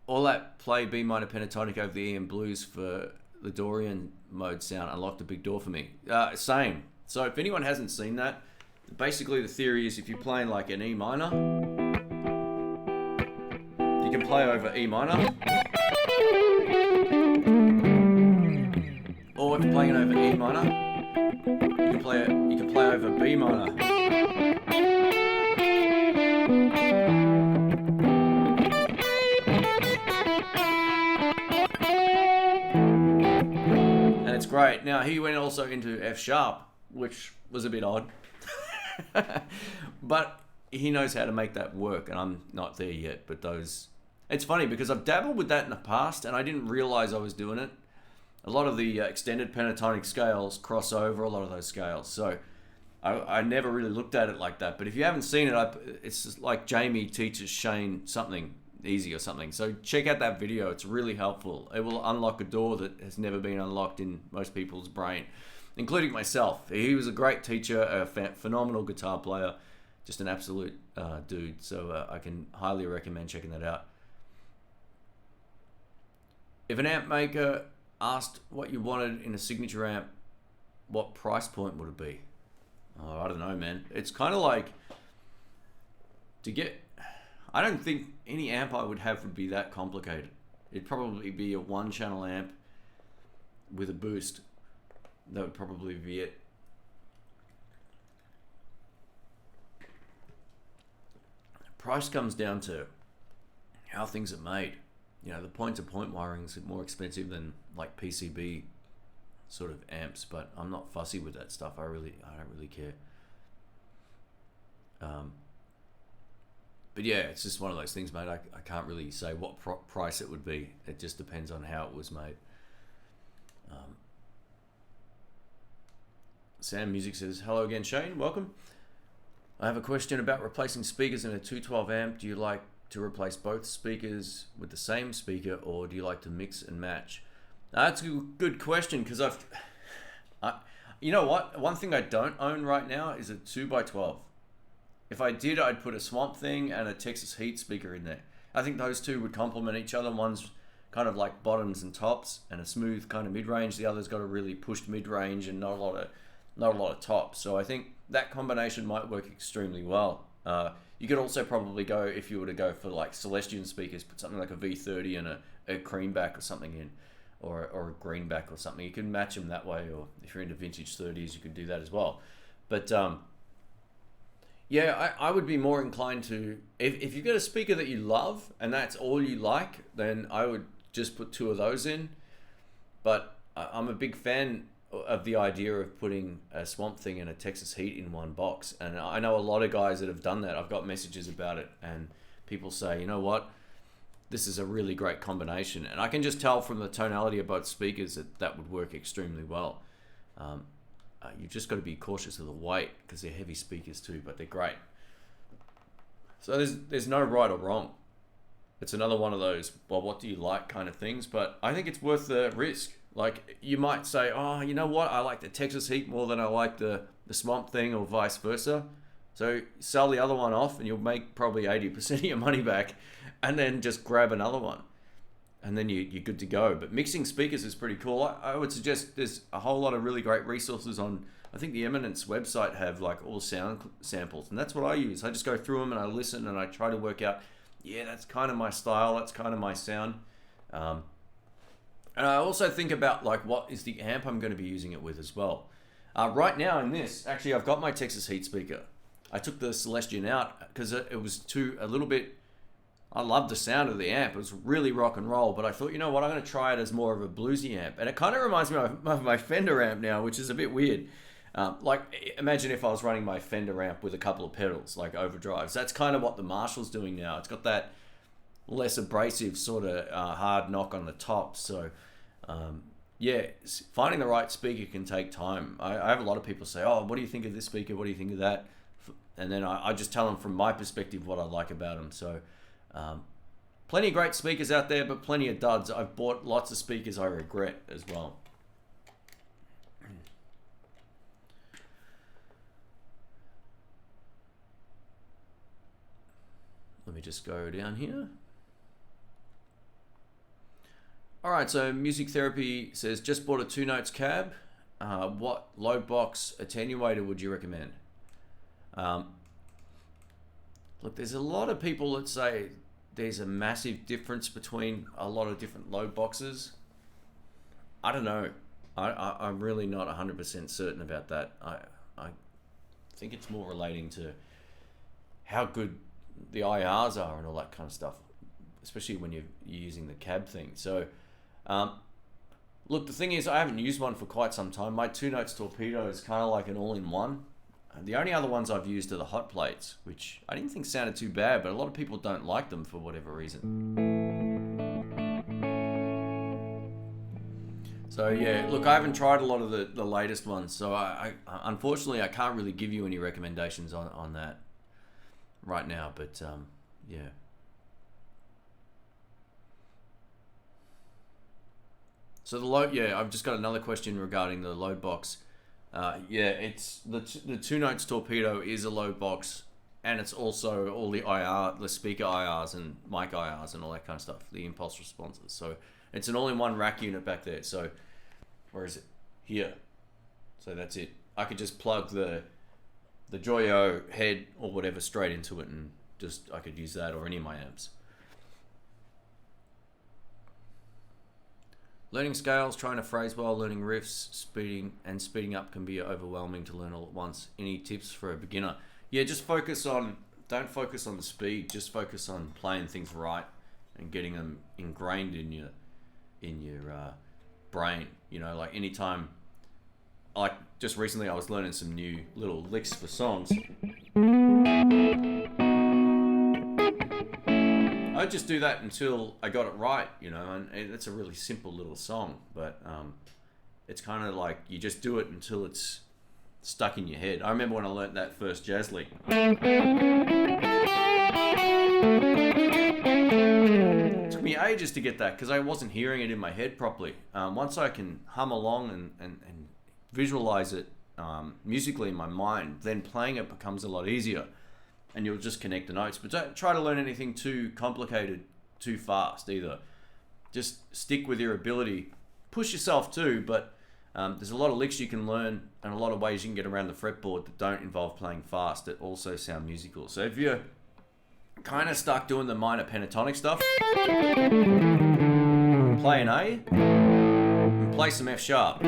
Speaker 1: All that play B minor pentatonic over the E and blues for the Dorian mode sound unlocked a big door for me. Same. So if anyone hasn't seen that, basically the theory is if you're playing like an E minor, you can play over E minor. Or if you're playing it over E minor, you can play over B minor. And it's great. Now he went also into F sharp, which was a bit odd. But he knows how to make that work, and I'm not there yet. But those, it's funny because I've dabbled with that in the past, and I didn't realize I was doing it. A lot of the extended pentatonic scales cross over a lot of those scales, so I never really looked at it like that. But if you haven't seen it, it's just like Jamie teaches Shane something easy or something. So check out that video. It's really helpful. It will unlock a door that has never been unlocked in most people's brain, including myself. He was a great teacher, a phenomenal guitar player, just an absolute dude. So I can highly recommend checking that out. If an amp maker asked what you wanted in a signature amp, what price point would it be? Oh, I don't know, man. It's kind of like to get... I don't think any amp I would have would be that complicated. It'd probably be a one-channel amp with a boost. That would probably be it. Price comes down to how things are made. You know, the point-to-point wiring is more expensive than like PCB sort of amps, but I'm not fussy with that stuff. I don't really care. But yeah, it's just one of those things, mate. I can't really say what price it would be. It just depends on how it was made. Sam Music says, hello again, Shane. Welcome. I have a question about replacing speakers in a 212 amp. Do you like to replace both speakers with the same speaker, or do you like to mix and match? That's a good question, because you know what? One thing I don't own right now is a 2x12. If I did, I'd put a Swamp Thing and a Texas Heat speaker in there. I think those two would complement each other. One's kind of like bottoms and tops, and a smooth kind of mid-range. The other's got a really pushed mid-range and not a lot of tops. So I think that combination might work extremely well. You could also probably go, if you were to go for like Celestion speakers, put something like a V30 and a creamback or something in, or a greenback or something. You can match them that way, or if you're into vintage 30s, you could do that as well. But yeah, I would be more inclined to, if you've got a speaker that you love and that's all you like, then I would just put two of those in. But I'm a big fan of the idea of putting a Swamp Thing and a Texas Heat in one box, and I know a lot of guys that have done that. I've got messages about it, and people say, you know what, this is a really great combination, and I can just tell from the tonality of both speakers that would work extremely well. You've just got to be cautious of the weight, because they're heavy speakers too, but they're great. So there's no right or wrong. It's another one of those, well, what do you like kind of things, but I think it's worth the risk. Like, you might say, oh, you know what, I like the Texas Heat more than I like the Swamp Thing, or vice versa. So sell the other one off and you'll make probably 80% of your money back, and then just grab another one. And then you're good to go. But mixing speakers is pretty cool. I would suggest there's a whole lot of really great resources on, I think the Eminence website have like all sound samples, and that's what I use. I just go through them and I listen and I try to work out, yeah, that's kind of my style, that's kind of my sound. And I also think about like what is the amp I'm going to be using it with as well. Right now in this, actually I've got my Texas Heat speaker. I took the Celestion out because it was a little bit, I loved the sound of the amp. It was really rock and roll, but I thought, you know what, I'm going to try it as more of a bluesy amp. And it kind of reminds me of my Fender amp now, which is a bit weird. Like, imagine if I was running my Fender amp with a couple of pedals, like overdrives. That's kind of what the Marshall's doing now. It's got that less abrasive sort of hard knock on the top. So yeah, finding the right speaker can take time. I have a lot of people say, oh, what do you think of this speaker? What do you think of that? And then I just tell them from my perspective what I like about them. So plenty of great speakers out there, but plenty of duds. I've bought lots of speakers I regret as well. Let me just go down here. All right, so Music Therapy says, just bought a 2-notes cab. What low box attenuator would you recommend? Look, there's a lot of people that say there's a massive difference between a lot of different low boxes. I don't know. I'm really not 100% certain about that. I think it's more relating to how good the IRs are and all that kind of stuff, especially when you're using the cab thing. So, look, the thing is, I haven't used one for quite some time. My 2-notes Torpedo is kind of like an all-in-one. The only other ones I've used are the hot plates, which I didn't think sounded too bad, but a lot of people don't like them for whatever reason. So yeah, look, I haven't tried a lot of the latest ones, so I unfortunately I can't really give you any recommendations on that right now, but yeah. So the load, yeah, I've just got another question regarding the load box. Yeah, it's the 2 Notes Torpedo is a load box, and it's also all the IR, the speaker IRs and mic IRs and all that kind of stuff, the impulse responses. So it's an all-in-one rack unit back there. So where is it? Here. So that's it. I could just plug the Joyo head or whatever straight into it, and just I could use that or any of my amps. Learning scales, trying to phrase well, learning riffs, speeding up can be overwhelming to learn all at once. Any tips for a beginner? Yeah, just don't focus on the speed. Just focus on playing things right and getting them ingrained in your brain. You know, like anytime, like just recently I was learning some new little licks for songs. I just do that until I got it right, you know, and it's a really simple little song, but it's kind of like you just do it until it's stuck in your head. I remember when I learnt that first jazz lick. It took me ages to get that because I wasn't hearing it in my head properly. Once I can hum along and visualize it musically in my mind, then playing it becomes a lot easier. And you'll just connect the notes. But don't try to learn anything too complicated too fast either. Just stick with your ability. Push yourself too, but there's a lot of licks you can learn and a lot of ways you can get around the fretboard that don't involve playing fast that also sound musical. So if you're kind of stuck doing the minor pentatonic stuff, play an A and play some F sharp.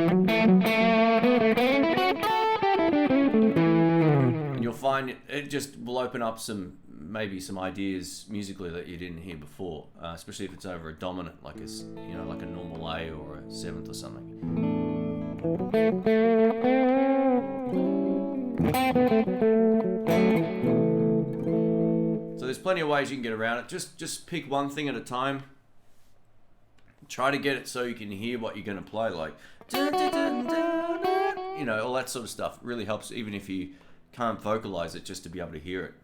Speaker 1: And you'll find it just will open up maybe some ideas musically that you didn't hear before, especially if it's over a dominant, like like a normal A or a seventh or something. So there's plenty of ways you can get around it. Just pick one thing at a time. Try to get it so you can hear what you're going to play, like all that sort of stuff. It really helps, even if you can't vocalize it, just to be able to hear it.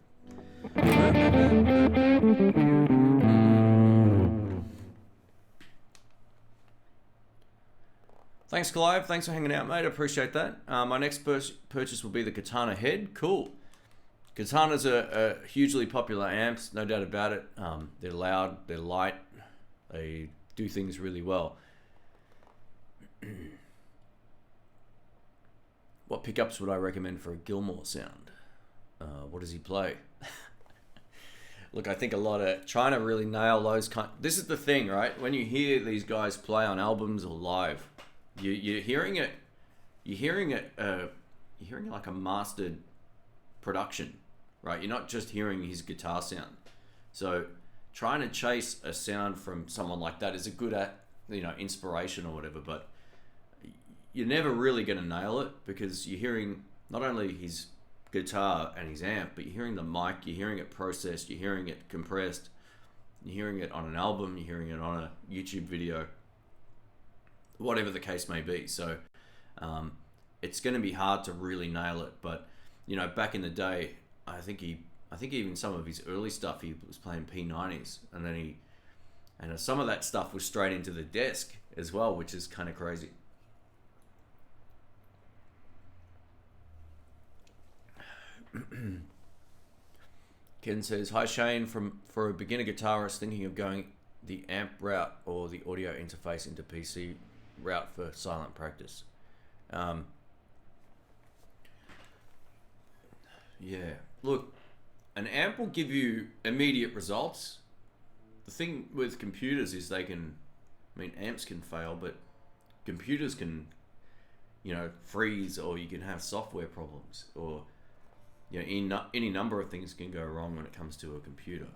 Speaker 1: Thanks, Clive. Thanks for hanging out, mate. I appreciate that. My next purchase will be the Katana head. Cool. Katanas are hugely popular amps, no doubt about it. They're loud, they're light, they do things really well. What pickups would I recommend for a Gilmour sound? What does he play? Look, I think a lot of trying to really nail those this is the thing, right? When you hear these guys play on albums or live, you're hearing it like a mastered production, right? You're not just hearing his guitar sound. So trying to chase a sound from someone like that is a good inspiration or whatever, but you're never really going to nail it because you're hearing not only his guitar and his amp, but you're hearing the mic, you're hearing it processed, you're hearing it compressed, you're hearing it on an album, you're hearing it on a YouTube video, whatever the case may be. So it's going to be hard to really nail it. But back in the day, I think even some of his early stuff, he was playing P90s, and then some of that stuff was straight into the desk as well, which is kind of crazy. Ken says, hi Shane, for a beginner guitarist thinking of going the amp route or the audio interface into PC route for silent practice. Yeah, look, an amp will give you immediate results. The thing with computers is amps can fail, but computers can, freeze, or you can have software problems, or any number of things can go wrong when it comes to a computer.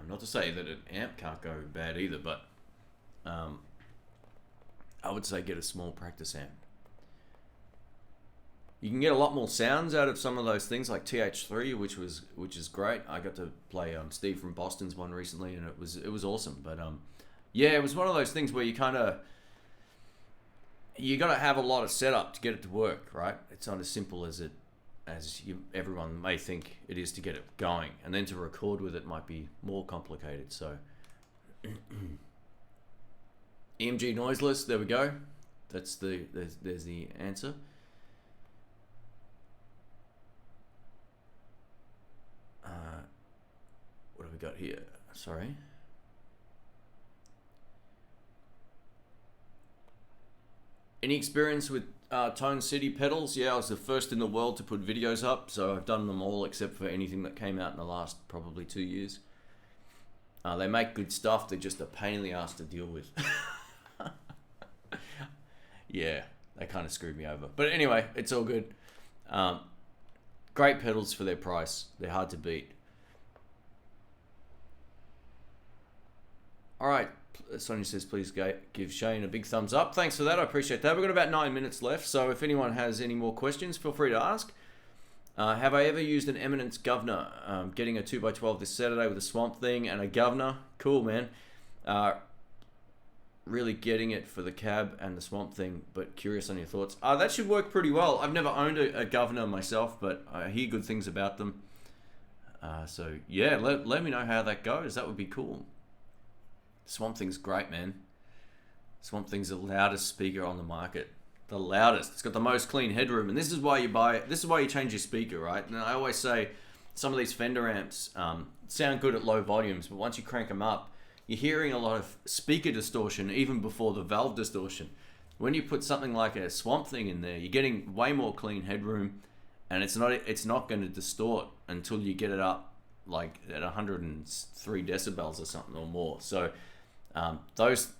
Speaker 1: Not to say that an amp can't go bad either, but I would say get a small practice amp. You can get a lot more sounds out of some of those things, like TH3, which is great. I got to play Steve from Boston's one recently, and it was awesome. But yeah, it was one of those things where you got to have a lot of setup to get it to work, right? It's not as simple as everyone may think it is to get it going, and then to record with it might be more complicated. So EMG noiseless, there we go. There's the answer. What have we got here? Sorry. Any experience with Tone City pedals? Yeah, I was the first in the world to put videos up, so I've done them all except for anything that came out in the last probably 2 years. They make good stuff, they're just a pain in the ass to deal with. Yeah, they kind of screwed me over. But anyway, it's all good. Great pedals for their price. They're hard to beat. All right, Sonia says, please give Shane a big thumbs up. Thanks for that. I appreciate that. We've got about 9 minutes left, so if anyone has any more questions, feel free to ask. Have I ever used an Eminence governor? Getting a 2x12 this Saturday with a Swamp Thing and a governor. Cool, man. Really getting it for the cab and the Swamp Thing, but curious on your thoughts. That should work pretty well. I've never owned a governor myself, but I hear good things about them. So yeah, let me know how that goes. That would be cool. Swamp Thing's great, man. Swamp Thing's the loudest speaker on the market. The loudest. It's got the most clean headroom, and this is why you buy it. This is why you change your speaker, right? And I always say some of these Fender amps sound good at low volumes, but once you crank them up, you're hearing a lot of speaker distortion even before the valve distortion. When you put something like a Swamp Thing in there, you're getting way more clean headroom, and it's not going to distort until you get it up like at 103 decibels or something or more. So those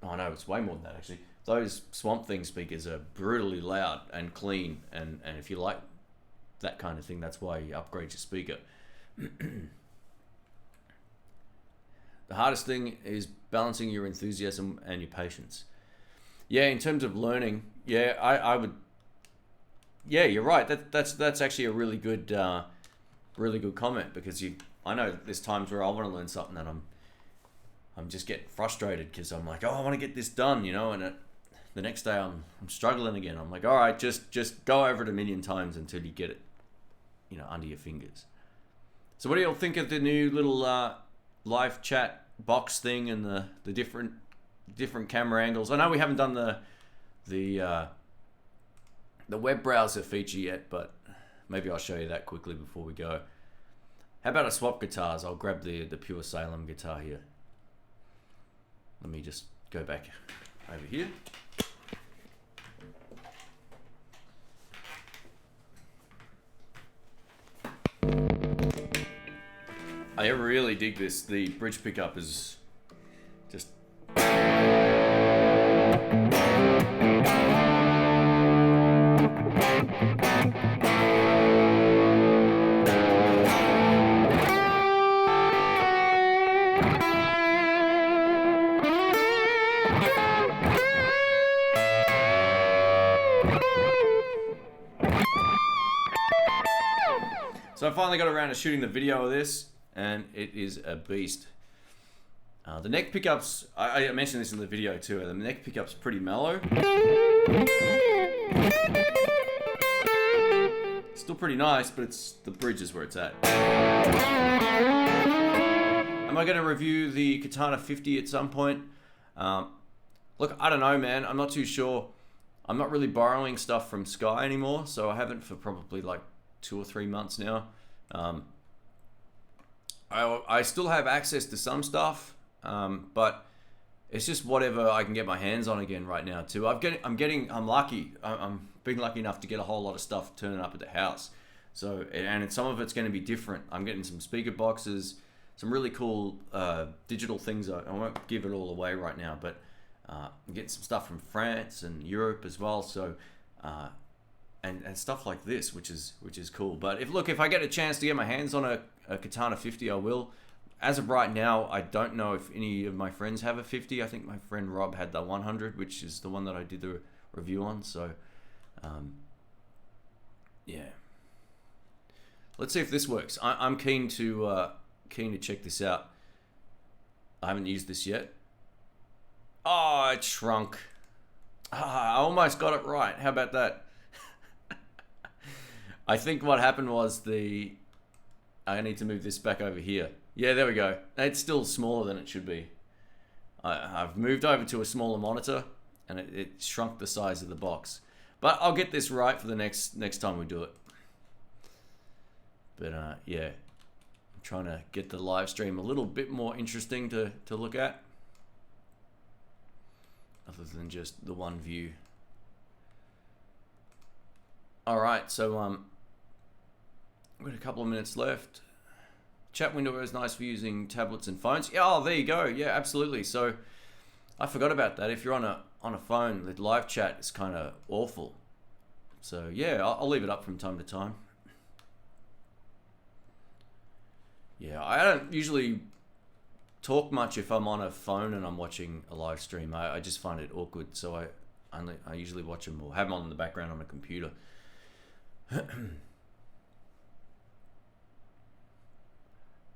Speaker 1: oh no, it's way more than that actually. Those Swamp Thing speakers are brutally loud and clean, and if you like that kind of thing, that's why you upgrade your speaker. The hardest thing is balancing your enthusiasm and your patience. Yeah, in terms of learning, yeah, I would. Yeah, you're right. That's actually a really good comment, because I know there's times where I want to learn something and I'm just getting frustrated because I'm like, oh, I want to get this done, and the next day I'm struggling again. I'm like, all right, just go over it a million times until you get it, under your fingers. So what do y'all think of the new little live chat box thing and the different camera angles? I know we haven't done the web browser feature yet, but maybe I'll show you that quickly before we go. How about a swap guitars? I'll grab the Pure Salem guitar here. Let me just go back over here. I really dig this. The bridge pickup is just... So I finally got around to shooting the video of this, and it is a beast. The neck pickups, I mentioned this in the video too, the neck pickup's pretty mellow. Still pretty nice, but it's the bridge is where it's at. Am I going to review the Katana 50 at some point? Look, I don't know, man. I'm not too sure. I'm not really borrowing stuff from Sky anymore, so I haven't for probably like 2 or 3 months now. I still have access to some stuff, but it's just whatever I can get my hands on again right now too. I'm lucky. I'm being lucky enough to get a whole lot of stuff turning up at the house. So, and some of it's going to be different. I'm getting some speaker boxes, some really cool digital things. I won't give it all away right now, but I'm getting some stuff from France and Europe as well. So, and stuff like this, which is cool. But if I get a chance to get my hands on a Katana 50, I will. As of right now, I don't know if any of my friends have a 50. I think my friend Rob had the 100, which is the one that I did the review on. So, Yeah. Let's see if this works. I'm keen to check this out. I haven't used this yet. Oh, it shrunk. I almost got it right. How about that? I think what happened was I need to move this back over here. Yeah, there we go. It's still smaller than it should be. I've moved over to a smaller monitor, and it shrunk the size of the box. But I'll get this right for the next time we do it. But yeah, I'm trying to get the live stream a little bit more interesting to look at, other than just the one view. All right, so we've got a couple of minutes left. Chat window is nice for using tablets and phones. Yeah, oh, there you go. Yeah, absolutely. So I forgot about that. If you're on a phone, the live chat is kind of awful. So yeah, I'll leave it up from time to time. Yeah, I don't usually talk much if I'm on a phone and I'm watching a live stream. I just find it awkward. So I usually watch them or have them on in the background on a computer.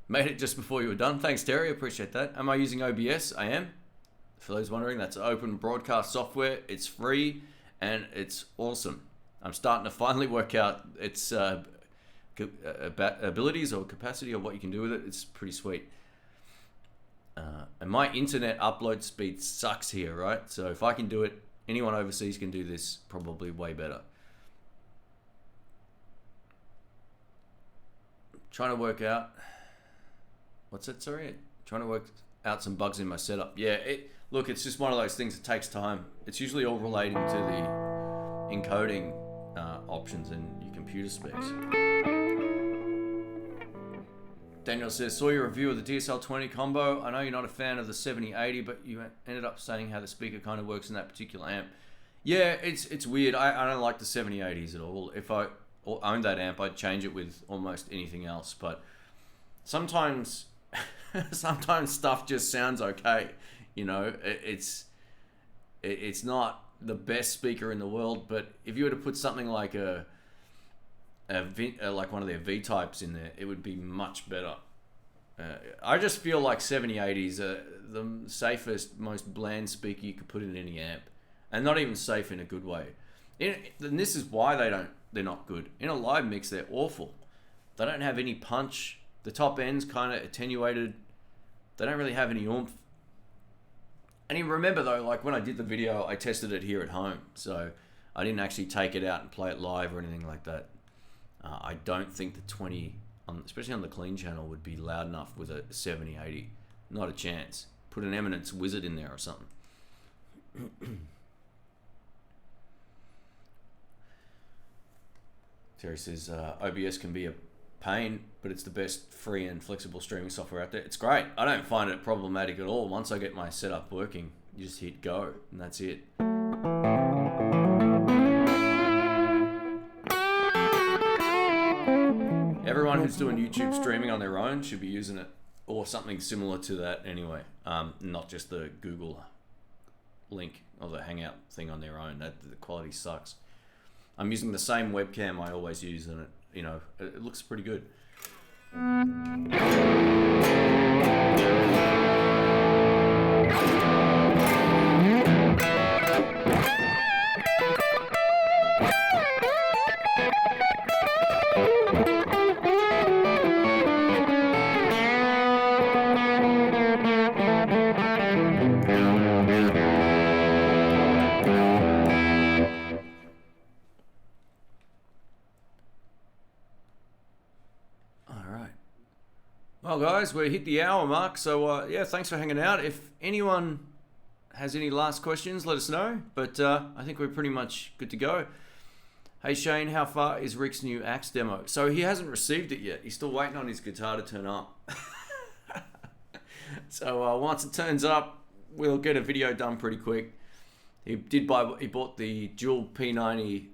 Speaker 1: Made it just before you were done. Thanks, Terry. Appreciate that. Am I using OBS? I am. For those wondering, that's open broadcast software. It's free and it's awesome. I'm starting to finally work out its abilities or capacity or what you can do with it. It's pretty sweet. And my internet upload speed sucks here, right? So if I can do it, anyone overseas can do this probably way better. Trying to work out. What's that? Sorry, trying to work out some bugs in my setup. Yeah, look, it's just one of those things that takes time. It's usually all relating to the encoding options in your computer specs. Daniel says, saw your review of the DSL-20 combo. I know you're not a fan of the 7080, but you ended up saying how the speaker kind of works in that particular amp. Yeah, it's weird. I don't like the 7080s at all. If I owned that amp, I'd change it with almost anything else. But sometimes stuff just sounds okay. You know, it's not the best speaker in the world, but if you were to put something like like one of their V types in there, it would be much better. I just feel like 7080s are the safest, most bland speaker you could put in any amp, and not even safe in a good way. And this is why they're not good. In a live mix, they're awful. They don't have any punch. The top end's kind of attenuated. They don't really have any oomph. And you remember though, like when I did the video, I tested it here at home. So I didn't actually take it out and play it live or anything like that. I don't think the 20, especially on the clean channel, would be loud enough with a 7080. Not a chance. Put an Eminence Wizard in there or something. Terry says, OBS can be a pain, but it's the best free and flexible streaming software out there. It's great. I don't find it problematic at all. Once I get my setup working, you just hit go, and that's it. Everyone who's doing YouTube streaming on their own should be using it, or something similar to that anyway. Not just the Google link or the Hangout thing on their own. The quality sucks. I'm using the same webcam I always use, and it looks pretty good. Well, guys, we hit the hour mark, so yeah, thanks for hanging out. If anyone has any last questions, let us know, but I think we're pretty much good to go. Hey Shane, how far is Rick's new Axe demo? So he hasn't received it yet. He's still waiting on his guitar to turn up. So once it turns up, we'll get a video done pretty quick. He bought the dual P90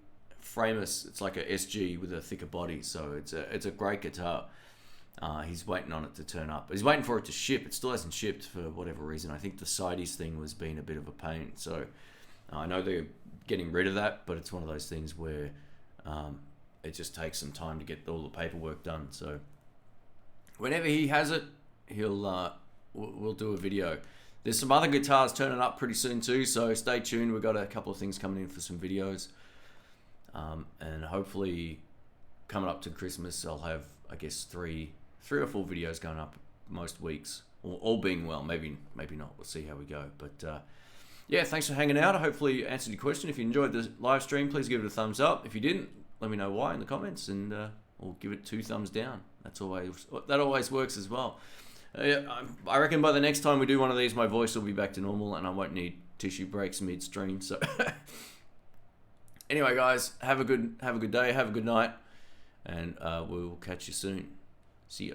Speaker 1: Framus. It's like a SG with a thicker body, so it's a great guitar. He's waiting on it to turn up. He's waiting for it to ship. It still hasn't shipped for whatever reason. I think the sideys thing was being a bit of a pain. So I know they're getting rid of that, but it's one of those things where it just takes some time to get all the paperwork done. So whenever he has it, we'll do a video. There's some other guitars turning up pretty soon too, so stay tuned. We've got a couple of things coming in for some videos, and hopefully coming up to Christmas I'll have, I guess, three or four videos going up most weeks, all being well. Maybe not, we'll see how we go. But yeah, thanks for hanging out. I hopefully answered your question. If you enjoyed the live stream, please give it a thumbs up. If you didn't, let me know why in the comments, and we'll give it 2 thumbs down. That always works as well. I reckon by the next time we do one of these, my voice will be back to normal and I won't need tissue breaks midstream. So anyway, guys, have a good day, have a good night, and we'll catch you soon. See ya.